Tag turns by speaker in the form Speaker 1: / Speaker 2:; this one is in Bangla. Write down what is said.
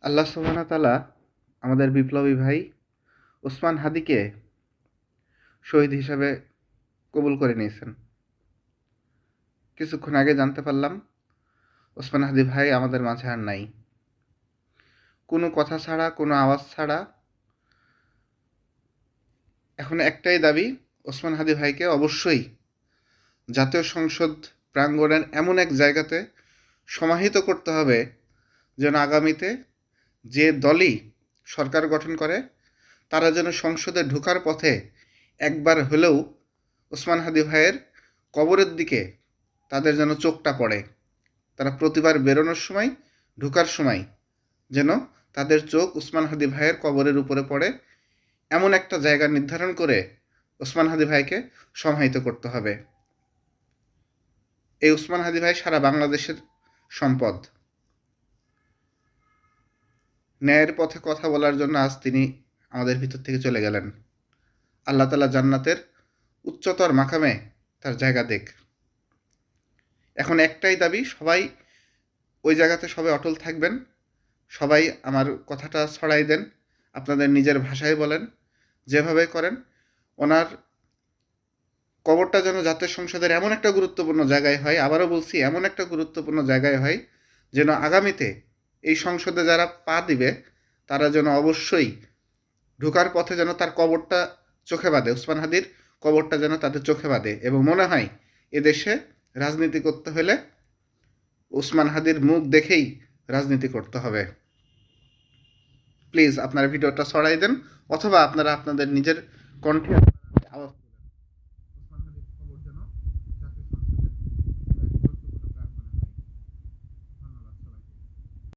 Speaker 1: আল্লাহ সুবহানাহু ওয়া তাআলা আমাদের বিপ্লবী ভাই ওসমান হাদিকে শহীদ হিসাবে কবুল করে নিয়েছেন। কিছুক্ষণ আগে জানতে পারলাম ওসমান হাদি ভাই আমাদের মাঝে আর নাই। কোনো কথা ছাড়া, কোনো আওয়াজ ছাড়া এখন একটাই দাবি, ওসমান হাদি ভাইকে অবশ্যই জাতীয় সংসদ প্রাঙ্গণের এমন এক জায়গাতে সমাহিত করতে হবে যেন আগামীতে যে দলই সরকার গঠন করে তারা যেন সংসদে ঢোকার পথে একবার হলেও ওসমান হাদি ভাইয়ের কবরের দিকে তাদের যেন চোখটা পড়ে। তারা প্রতিবার বেরোনোর সময়, ঢোকার সময় যেন তাদের চোখ ওসমান হাদি ভাইয়ের কবরের উপরে পড়ে, এমন একটা জায়গা নির্ধারণ করে ওসমান হাদি ভাইকে সমাহিত করতে হবে। এই ওসমান হাদি ভাই সারা বাংলাদেশের সম্পদ। ন্যায়ের পথে কথা বলার জন্য আজ তিনি আমাদের ভিতর থেকে চলে গেলেন। আল্লাহ তাআলা জান্নাতের উচ্চতর মাকামে তার জায়গা দেখ। এখন একটাই দাবি, সবাই ওই জায়গাতে সবাই অটল থাকবেন। সবাই আমার কথাটা ছড়াই দেন, আপনাদের নিজের ভাষায় বলেন, যেভাবে করেন। ওনার কবরটা যেন জাতীয় সংসদের এমন একটা গুরুত্বপূর্ণ জায়গায় হয়, আবারও বলছি এমন একটা গুরুত্বপূর্ণ জায়গায় হয় যেন আগামীতে এই সংসদে যারা পা দিবে তারা যেন অবশ্যই ঢোকার পথে যেন তার কবরটা চোখে বাঁধে, ওসমান হাদির কবরটা যেন তাদের চোখে বাঁধে। এবং মনে হয় এদেশে রাজনীতি করতে হলে ওসমান হাদির মুখ দেখেই রাজনীতি করতে হবে। প্লিজ আপনারা ভিডিওটা ছড়াই দেন, অথবা আপনারা আপনাদের নিজের কণ্ঠে